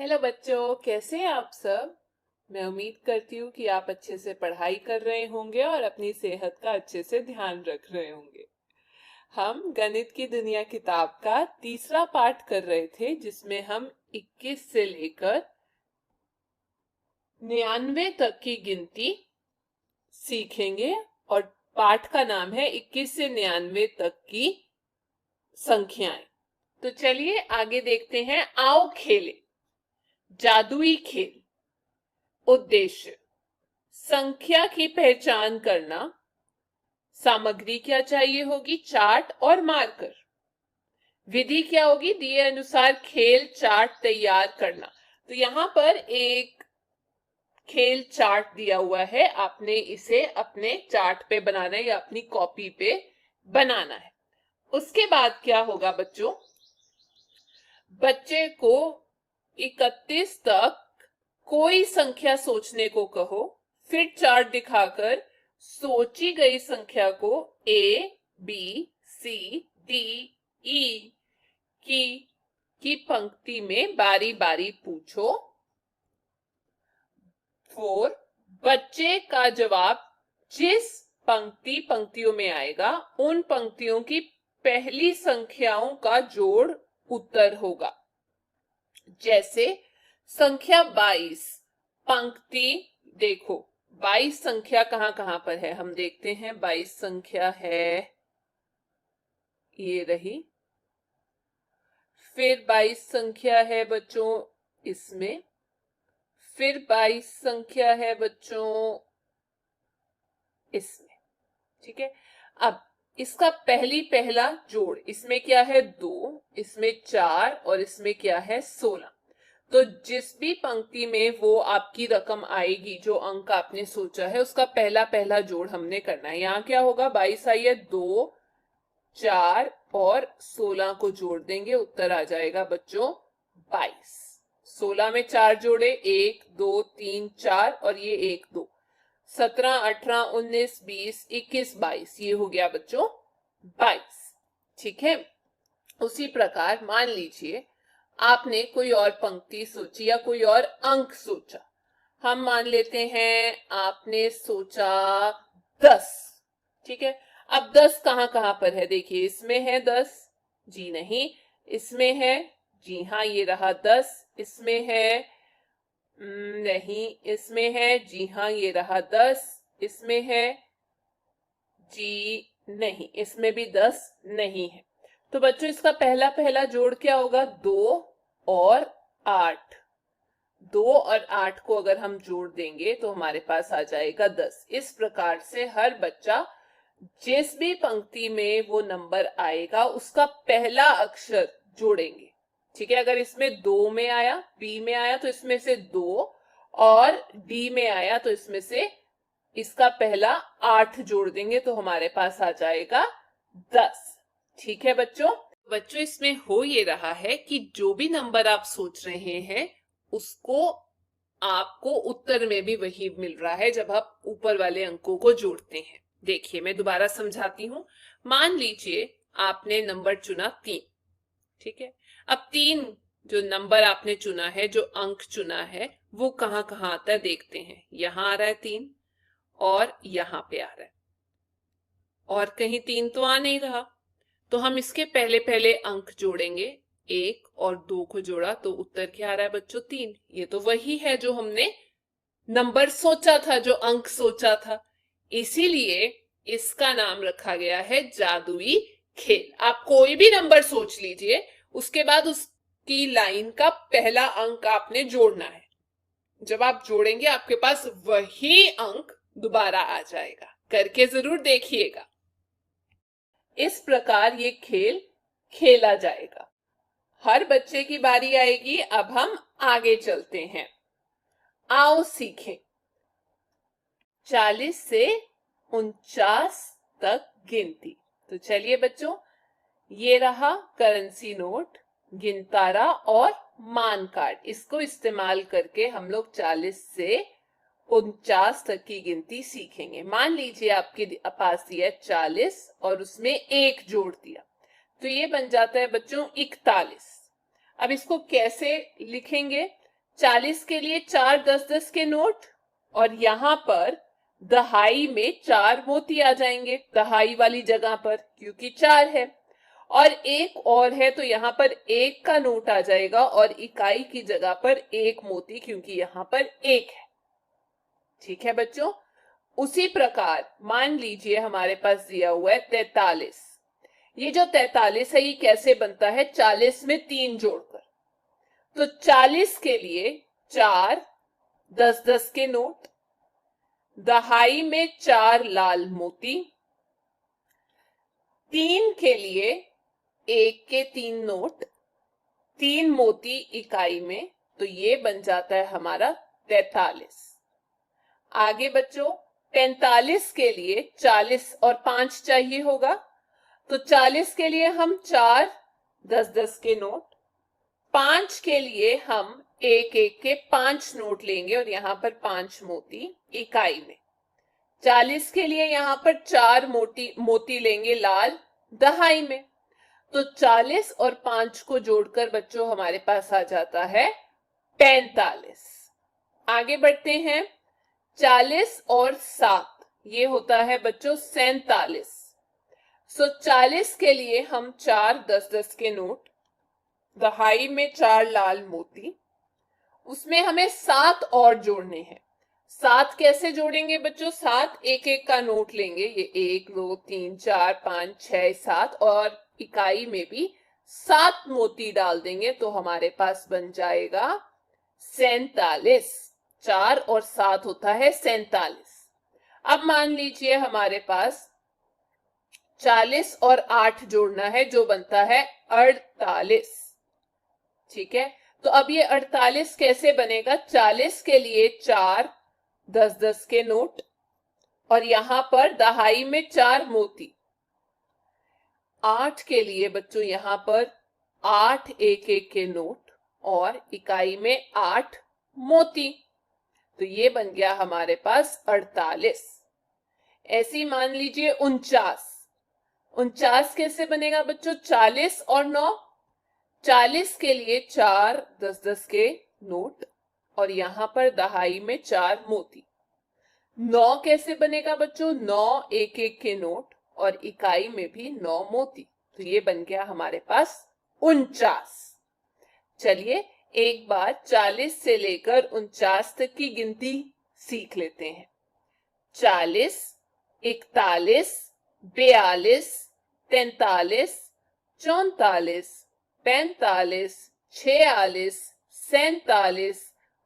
Hello बच्चों, कैसे हैं आप सब। मैं उम्मीद करती हूँ कि आप अच्छे से पढ़ाई कर रहे होंगे और अपनी सेहत का अच्छे से ध्यान रख रहे होंगे। हम गणित की दुनिया किताब का तीसरा पाठ कर रहे थे, जिसमें हम 21 से लेकर 99 तक की गिनती सीखेंगे। और पाठ का नाम है 21 से 99 तक की संख्याएं। तो चलिए आगे देखते हैं। आओ खेलें। जादुई खेल। उद्देश्य: संख्या की पहचान करना। सामग्री क्या चाहिए होगी? चार्ट और मार्कर। विधि क्या होगी? दिए अनुसार खेल चार्ट तैयार करना। तो यहाँ पर एक खेल चार्ट दिया हुआ है, आपने इसे अपने चार्ट पे बनाना है या अपनी कॉपी पे बनाना है। उसके बाद क्या होगा बच्चों? बच्चे को 31 तक कोई संख्या सोचने को कहो, फिर चार्ट दिखाकर सोची गई संख्या को ए, बी, सी, डी, ई की पंक्ति में बारी बारी पूछो। 4, बच्चे का जवाब जिस पंक्तियों में आएगा, उन पंक्तियों की पहली संख्याओं का जोड़ उत्तर होगा। जैसे संख्या 22, पंक्ति देखो, 22 संख्या कहां कहां पर है हम देखते हैं। 22 संख्या है, ये रही। फिर 22 संख्या है बच्चों इसमें। फिर 22 संख्या है बच्चों इसमें। ठीक है। अब इसका पहला जोड़, इसमें क्या है? 2, इसमें 4 और इसमें क्या है? 16। तो जिस भी पंक्ति में वो आपकी रकम आएगी, जो अंक आपने सोचा है, उसका पहला जोड़ हमने करना है। यहाँ क्या होगा? 22 आई है, 2, 4 और 16 को जोड़ देंगे, उत्तर आ जाएगा बच्चों 22। 16 में 4 जोड़े, 1 2 3 4 और ये 1 2, 17 18 19 20 21 22, ये हो गया बच्चों 22। ठीक है। उसी प्रकार मान लीजिए आपने कोई और पंक्ति सोची या कोई और अंक सोचा। हम मान लेते हैं आपने सोचा 10। ठीक है। अब 10 कहां कहां पर है? देखिए, इसमें है 10, जी नहीं। इसमें है, जी हाँ, ये रहा 10। इसमें है, नहीं। इसमें है, जी हाँ, ये रहा 10। इसमें है, जी नहीं। इसमें भी 10 नहीं है। तो बच्चों इसका पहला जोड़ क्या होगा? 2 और 8। 2 और 8 को अगर हम जोड़ देंगे तो हमारे पास आ जाएगा 10। इस प्रकार से हर बच्चा जिस भी पंक्ति में वो नंबर आएगा, उसका पहला अक्षर जोड़ेंगे। ठीक है। अगर इसमें 2 में आया, बी में आया तो इसमें से 2, और डी में आया तो इसमें से इसका पहला 8 जोड़ देंगे, तो हमारे पास आ जाएगा 10। ठीक है बच्चों इसमें हो ये रहा है कि जो भी नंबर आप सोच रहे हैं, उसको आपको उत्तर में भी वही मिल रहा है जब आप ऊपर वाले अंकों को जोड़ते हैं। देखिए, मैं दोबारा समझाती हूँ। मान लीजिए आपने नंबर चुना 3। ठीक है। अब 3 जो नंबर आपने चुना है, जो अंक चुना है, वो कहां कहां आता है देखते हैं। यहां आ रहा है 3 और यहां पे आ रहा है, और कहीं 3 तो आ नहीं रहा। तो हम इसके पहले अंक जोड़ेंगे। 1 और 2 को जोड़ा तो उत्तर क्या आ रहा है बच्चों? 3। ये तो वही है जो हमने नंबर सोचा था, जो अंक सोचा था। इसीलिए इसका नाम रखा गया है जादुई खेल। आप कोई भी नंबर सोच लीजिए, उसके बाद उसकी लाइन का पहला अंक आपने जोड़ना है। जब आप जोड़ेंगे, आपके पास वही अंक दोबारा आ जाएगा। करके जरूर देखिएगा। इस प्रकार ये खेल खेला जाएगा। हर बच्चे की बारी आएगी। अब हम आगे चलते हैं। आओ सीखें। 40 से 49 तक गिनती। तो चलिए बच्चों, ये रहा करेंसी नोट, गिनतारा और मान कार्ड। इसको इस्तेमाल करके हम लोग 40 से 49 तक की गिनती सीखेंगे। मान लीजिए आपके पास दिया 40 और उसमें 1 जोड़ दिया, तो ये बन जाता है बच्चों 41। अब इसको कैसे लिखेंगे? 40 के लिए 4 10-10 के नोट, और यहां पर दहाई में 4 मोती आ जाएंगे दहाई वाली जगह पर, क्योंकि 4 है। और एक और है तो यहां पर 1 का नोट आ जाएगा और इकाई की जगह पर 1 मोती, क्योंकि यहां पर 1 है। ठीक है बच्चों। उसी प्रकार मान लीजिए हमारे पास दिया हुआ है 43। ये जो 43 है ये कैसे बनता है? 40 में 3 जोड़कर। तो 40 के लिए 4 10-10 के नोट, दहाई में 4 लाल मोती, 3 के लिए 1 के 3 नोट, 3 मोती इकाई में, तो ये बन जाता है हमारा 43। आगे बच्चों 45 के लिए 40 और 5 चाहिए होगा, तो 40 के लिए हम 4 10-10 के नोट, 5 के लिए हम 1-1 के 5 नोट लेंगे और यहां पर 5 मोती इकाई में। 40 के लिए यहां पर 4 मोती लेंगे लाल दहाई में। तो 40 और 5 को जोड़कर बच्चों हमारे पास आ जाता है 45। आगे बढ़ते हैं। 40 और 7 ये होता है बच्चों 47। सो 40 के लिए हम 4 10-10 के नोट, दहाई में 4 लाल मोती, उसमें हमें 7 और जोड़ने हैं। 7 कैसे जोड़ेंगे बच्चों? 7 1-1 का नोट लेंगे, ये 1 2 3 4 5 6 7, और इकाई में भी 7 मोती डाल देंगे तो हमारे पास बन जाएगा 47। 4 और 7 होता है 47। अब मान लीजिए हमारे पास 40 और 8 जोड़ना है, जो बनता है 48। ठीक है, तो अब ये 48 कैसे बनेगा? 40 के लिए 4 10-10 के नोट, और यहां पर दहाई में 4 मोती। 8 के लिए बच्चों यहां पर 8 1-1 के नोट और इकाई में 8 मोती, तो ये बन गया हमारे पास 48। ऐसी मान लीजिए 49। 49 कैसे बनेगा बच्चों? 40 और 9। 40 के लिए 4 10-10 के नोट और यहां पर दहाई में 4 मोती। 9 कैसे बनेगा बच्चों? 9 1-1 के नोट और इकाई में भी 9 मोती, तो ये बन गया हमारे पास 49। चलिए एक बार 40 से लेकर 49 तक की गिनती सीख लेते हैं। 40 41 42 43 44 45 46 47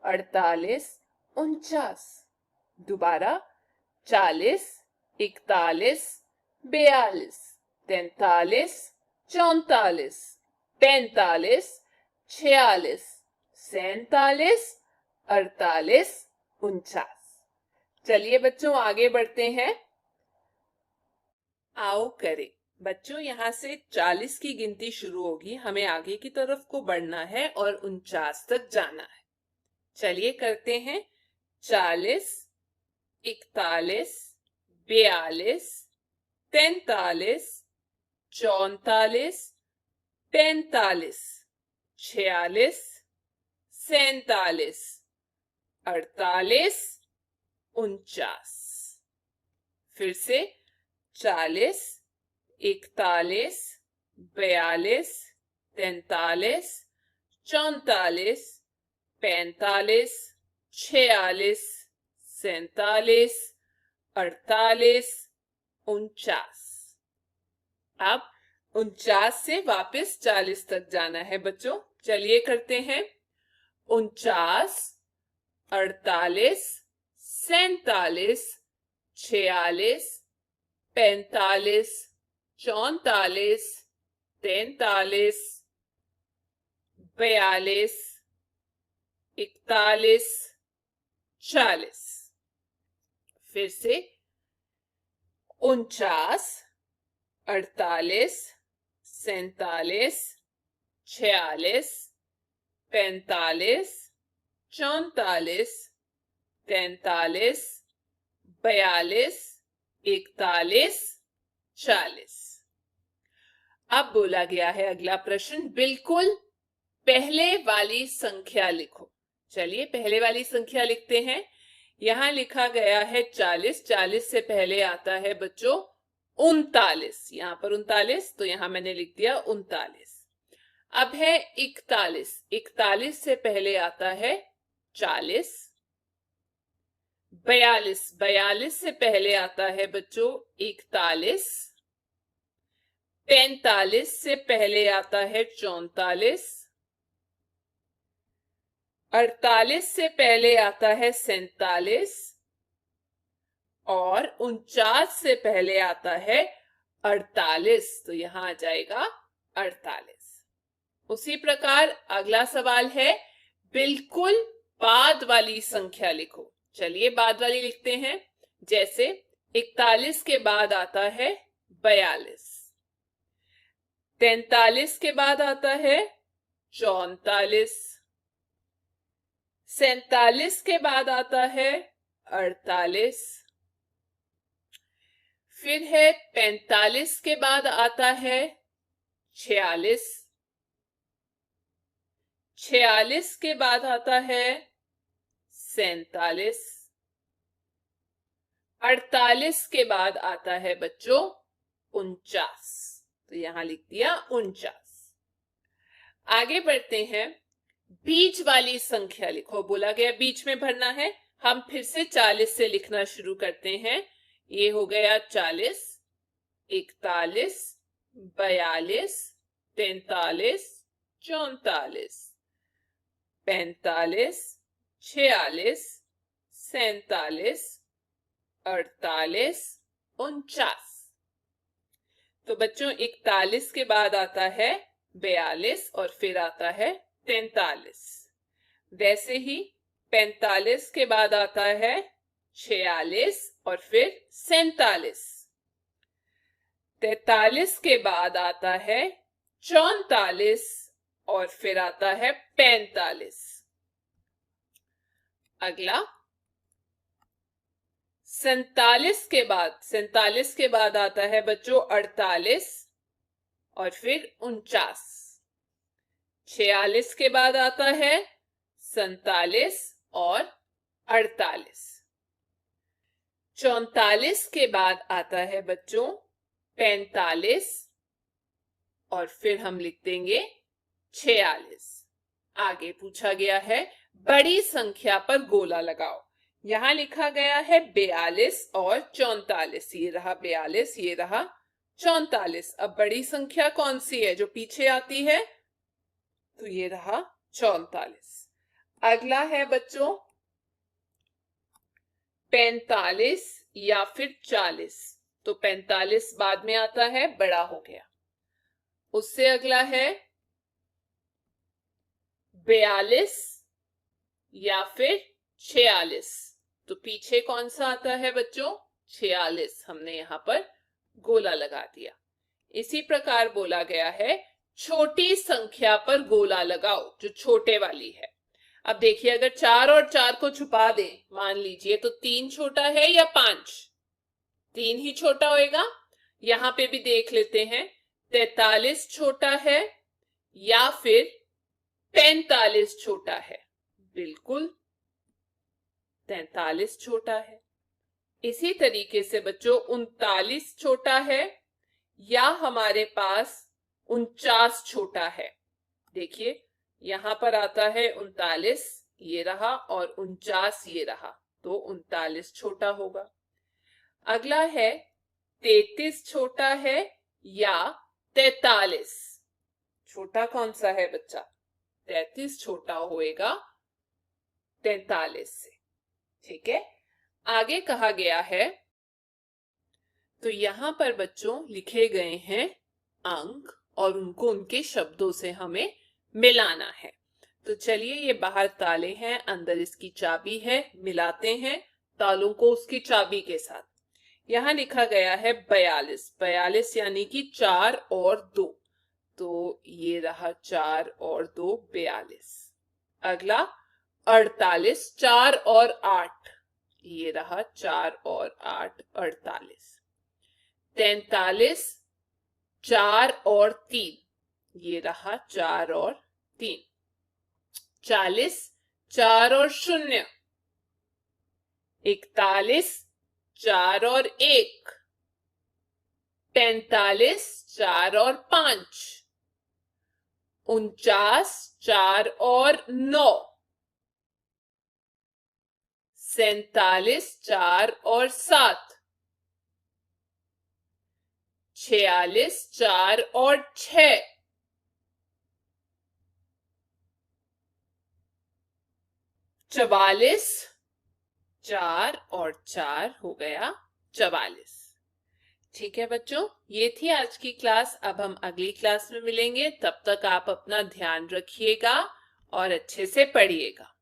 48 49। दोबारा 40 41 42 43 44 45 46 47 48 49। चलिए बच्चों आगे बढ़ते हैं। आओ करें। बच्चों यहां से 40 की गिनती शुरू होगी, हमें आगे की तरफ को बढ़ना है और 49 तक जाना है। चलिए करते हैं। 40 41 42 43 44 45 46 47 48 49। फिर से 40 41 42 43 44 45 46 47 48 49। अब 49 से वापस 40 तक जाना है बच्चों। चलिए करते हैं। 49 48 47 46 45 44 43 42 41 40। फिर से 49 48 47 46 45 44 43 42 41 40। अब बोला गया है अगला प्रश्न, बिल्कुल पहले वाली संख्या लिखो। चलिए पहले वाली संख्या लिखते हैं। यहां लिखा गया है 40, 40 से पहले आता है बच्चों 39, यहां पर 39, तो यहां मैंने लिख दिया 39। अब है 41, 41 से पहले आता है 40। 42, 42 से पहले आता है बच्चों 41। 45 से पहले आता है 44। 48 से पहले आता है 47 और 49 से पहले आता है 48, तो यहां आ जाएगा 48। उसी प्रकार अगला सवाल है बिल्कुल बाद वाली संख्या लिखो। चलिए बाद वाली लिखते हैं। जैसे 41 के बाद आता है 42, 43 के बाद आता है 34, 47 के बाद आता है 48, फिर है 45 के बाद आता है 46, 46 के बाद आता है 47, 48 के बाद आता है बच्चों 49, तो यहां लिख दिया 49। आगे बढ़ते हैं, बीच वाली संख्या लिखो। बोला गया बीच में भरना है। हम फिर से 40 से लिखना शुरू करते हैं। ये हो गया 40, 41, 42, 43, 44, 45, 46, 47, 48, 49। तो बच्चों 41 के बाद आता है 42 और फिर आता है 43। वैसे ही 45 के बाद आता है 46 और फिर 47। 43 के बाद आता है 44 और फिर आता है 45। अगला 47 के बाद आता है बच्चों 48 और फिर 49। 46 के बाद आता है 47 और 48। 44 के बाद आता है बच्चों 45 और फिर हम लिख देंगे 46। आगे पूछा गया है बड़ी संख्या पर गोला लगाओ। यहां लिखा गया है 42 और 44, ये रहा 42, ये रहा 44। अब बड़ी संख्या कौन सी है जो पीछे आती है? तो ये रहा 44। अगला है बच्चों 45 या फिर 40, तो 45 बाद में आता है, बड़ा हो गया। उससे अगला है 42 या फिर 46, तो पीछे कौन सा आता है बच्चों? 46। हमने यहां पर गोला लगा दिया। इसी प्रकार बोला गया है छोटी संख्या पर गोला लगाओ, जो छोटे वाली है। अब देखिए अगर 4 और 4 को छुपा दें, मान लीजिए, तो 3 छोटा है या 5? 3 ही छोटा होएगा। यहां पे भी देख लेते हैं 43 छोटा है या फिर 45 छोटा है? बिल्कुल 43 छोटा है। इसी तरीके से बच्चों 39 छोटा है या हमारे पास 49 छोटा है। देखिए यहां पर आता है 39, ये रहा, और 49 ये रहा, तो 39 छोटा होगा। अगला है 33 छोटा है या 43? छोटा कौन सा है बच्चा? 33 छोटा होएगा 43 से। ठीक है, आगे कहा गया है, तो यहां पर बच्चों लिखे गए हैं अंक और उनको उनके शब्दों से हमें मिलाना है। तो चलिए, ये बाहर ताले हैं, अंदर इसकी चाबी है, मिलाते हैं तालों को उसकी चाबी के साथ। यहां लिखा गया है 42, 42 यानी कि 4 और 2, तो ये रहा 4 और 2, 42। अगला 48, 4 और 8, ये रहा 4 और 8, 48। 43, 4 और 3, ये रहा 4 और 3। 40, 4 और 0, 41, 4 और 1, 45, 4 और 5, 49, 4 और 9, 47, 4 और 7, 46, 4 और 6, 44, 4 और 4 हो गया 44। ठीक है बच्चों, ये थी आज की क्लास। अब हम अगली क्लास में मिलेंगे, तब तक आप अपना ध्यान रखिएगा और अच्छे से पढ़िएगा।